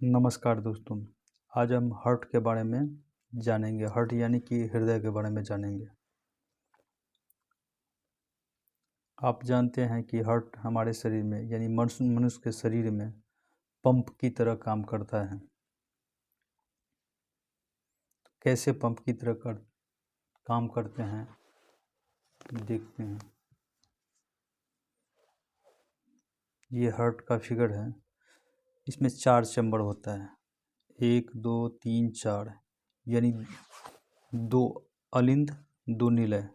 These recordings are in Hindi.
नमस्कार दोस्तों। आज हम हार्ट के बारे में जानेंगे। हार्ट यानी कि हृदय के बारे में जानेंगे। आप जानते हैं कि हार्ट हमारे शरीर में यानी मनुष्य के शरीर में पंप की तरह काम करता है। कैसे पंप की तरह काम करते हैं देखते हैं। ये हार्ट का फिगर है। इसमें 4 चैम्बर होता है, 1 2 3 4, यानी 2 अलिंद 2 निलय।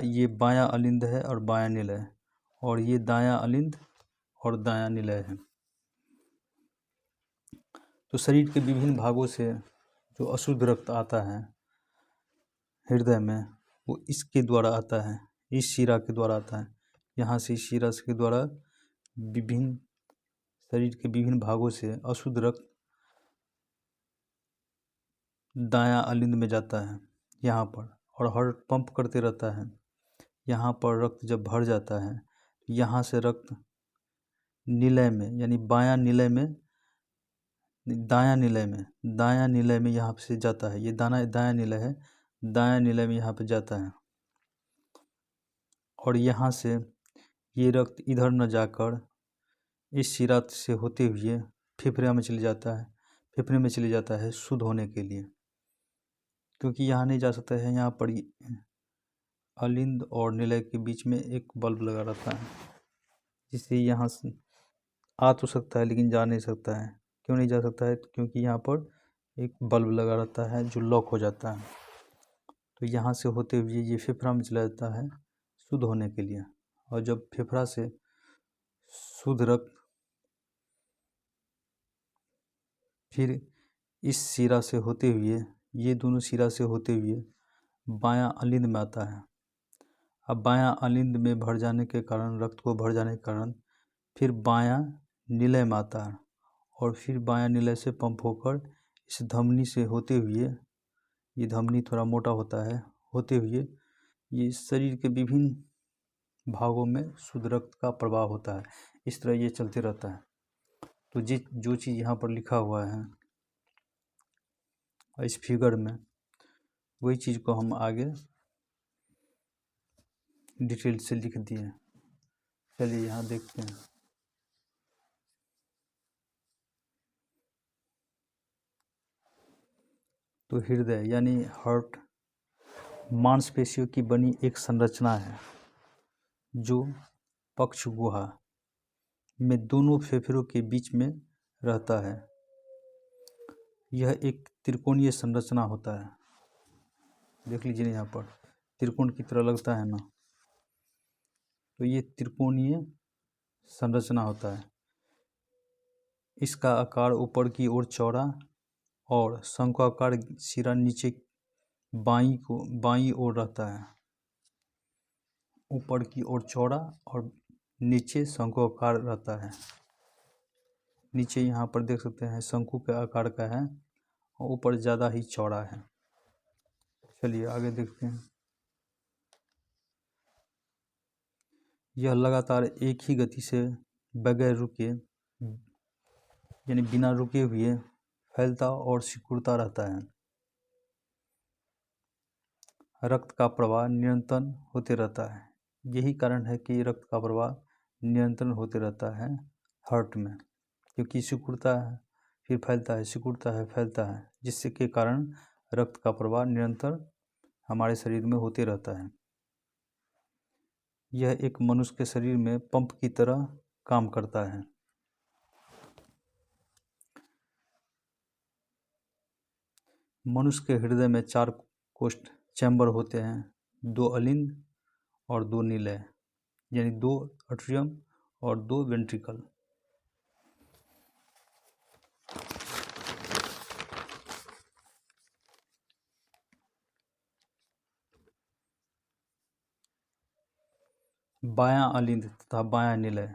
ये बायां अलिंद है और बायां निलय, और ये दायां अलिंद और दायां निलय है। तो शरीर के विभिन्न भागों से जो अशुद्ध रक्त आता है हृदय में, वो इसके द्वारा आता है, इस शिरा के द्वारा आता है। यहाँ से इस शिरा के द्वारा विभिन्न शरीर के विभिन्न भागों से अशुद्ध रक्त दायां अलिंद में जाता है यहाँ पर, और हार्ट पंप करते रहता है। यहाँ पर रक्त जब भर जाता है, यहाँ से रक्त निलय में यानी बायां निलय में, दायां निलय में यहाँ से जाता है। ये दायां निलय है, दायां निलय में यहाँ पे जाता है, और यहाँ से ये रक्त इधर न जाकर इस शिरा से होते हुए फेफड़े में चले जाता है। फेफड़े में चले जाता है शुद्ध होने के लिए, क्योंकि यहाँ नहीं जा सकता है। यहाँ पर अलिंद और निलय के बीच में एक बल्ब लगा रहता है, जिससे यहाँ से आ तो सकता है लेकिन जा नहीं सकता है। क्यों नहीं जा सकता है? क्योंकि यहाँ पर एक बल्ब लगा रहता है जो लॉक हो जाता है। तो यहाँ से होते हुए ये फेफड़ा में चला जाता है शुद्ध होने के लिए, और जब फेफड़ा से शुद्ध रक्त फिर इस शिरा से होते हुए, ये दोनों शिरा से होते हुए बायां अलिंद में आता है। अब बायां अलिंद में भर जाने के कारण, रक्त को भर जाने के कारण, फिर बायां निलय में आता है, और फिर बायां निलय से पंप होकर इस धमनी से होते हुए, ये धमनी थोड़ा मोटा होता है, होते हुए ये शरीर के विभिन्न भागों में शुद्ध रक्त का प्रवाह होता है। इस तरह ये चलते रहता है। तो जो चीज़ यहाँ पर लिखा हुआ है इस फिगर में, वही चीज़ को हम आगे डिटेल से लिख दिए। चलिए यहाँ देखते हैं। तो हृदय यानी हार्ट मांसपेशियों की बनी एक संरचना है जो पक्ष गुहा में दोनों फेफड़ों के बीच में रहता है। यह एक त्रिकोणीय संरचना होता है। देख लीजिए यहाँ पर त्रिकोण की तरह लगता है ना, तो ये त्रिकोणीय संरचना होता है। इसका आकार ऊपर की ओर चौड़ा और शंक्वाकार सिरा नीचे बाईं ओर रहता है। ऊपर की ओर चौड़ा और नीचे शंक्वाकार रहता है। नीचे यहाँ पर देख सकते हैं शंकु के आकार का है, और ऊपर ज़्यादा ही चौड़ा है। चलिए आगे देखते हैं। यह लगातार एक ही गति से बगैर रुके यानी बिना रुके हुए फैलता और सिकुड़ता रहता है। रक्त का प्रवाह निरंतर होते रहता है। यही कारण है कि रक्त का प्रवाह निरंतर होते रहता है हार्ट में, क्योंकि सिकुड़ता है फिर फैलता है, सिकुड़ता है फैलता है, जिससे के कारण रक्त का प्रवाह निरंतर हमारे शरीर में होते रहता है। यह एक मनुष्य के शरीर में पंप की तरह काम करता है। मनुष्य के हृदय में 4 कोष्ठ चैम्बर होते हैं, 2 अलिंद और 2 निलय, यानी 2 एट्रियम और 2 वेंट्रिकल। बायां अलिंद तथा बायां निलय,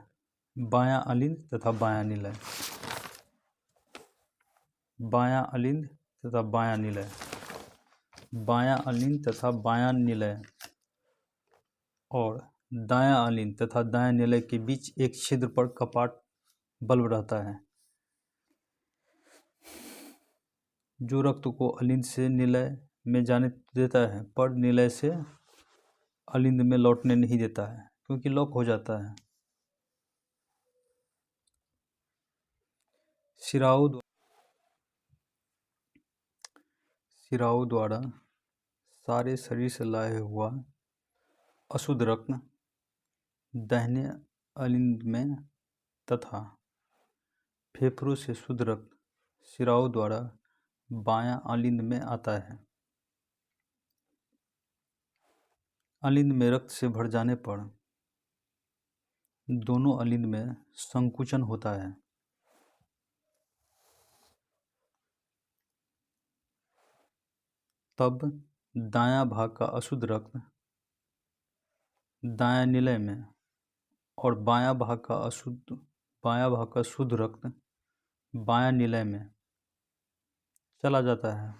बायां अलिंद तथा बायां निलय, बायां अलिंद तथा बायां निलय, बायां अलिंद तथा बायां निलय, और दायां अलिंद तथा दायां निलय के बीच एक छिद्र पर कपाट बल्ब रहता है, जो रक्त को अलिंद से निलय में जाने देता है, पर निलय से अलिंद में लौटने नहीं देता है, क्योंकि लॉक हो जाता है। शिराओं द्वारा सारे शरीर से लाया हुआ अशुद्ध रक्त दाहिने अलिंद में तथा फेफड़ों से शुद्ध रक्त शिराओं द्वारा बायां अलिंद में आता है। अलिंद में रक्त से भर जाने पर दोनों अलिंद में संकुचन होता है। तब दायां भाग का अशुद्ध रक्त दायां निलय में और बायां भाग का शुद्ध रक्त बायां निलय में चला जाता है,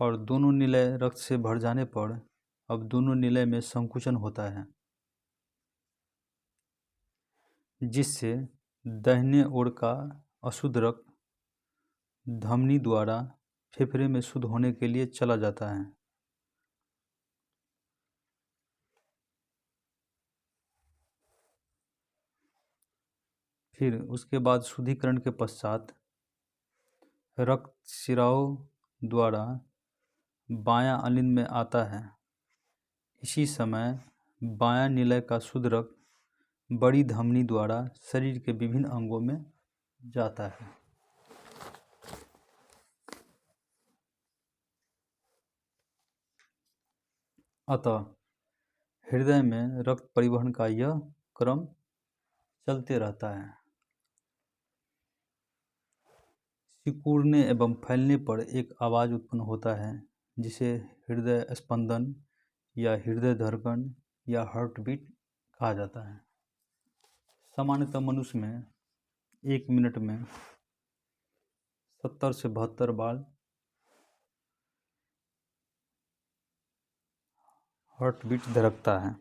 और दोनों निलय रक्त से भर जाने पर अब दोनों निलय में संकुचन होता है, जिससे दाहिने ओर का अशुद्ध रक्त धमनी द्वारा फेफड़े में शुद्ध होने के लिए चला जाता है। फिर उसके बाद शुद्धिकरण के पश्चात रक्त शिराओं द्वारा बायां अलिंद में आता है। इसी समय बायां निलय का शुद्ध रक्त बड़ी धमनी द्वारा शरीर के विभिन्न अंगों में जाता है। अतः हृदय में रक्त परिवहन का यह क्रम चलते रहता है। सिकुड़ने एवं फैलने पर एक आवाज़ उत्पन्न होता है, जिसे हृदय स्पंदन या हृदय धड़कन या हार्ट बीट कहा जाता है। सामान्यतः मनुष्य में 1 मिनट में 70 से 72 बार हार्ट बीट धड़कता है।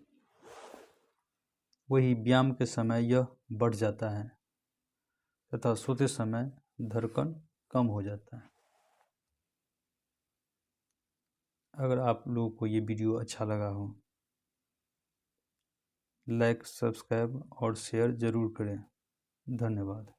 वही व्यायाम के समय यह बढ़ जाता है तथा सोते समय धड़कन कम हो जाता है। अगर आप लोगों को ये वीडियो अच्छा लगा हो, लाइक, सब्सक्राइब और शेयर ज़रूर करें। धन्यवाद।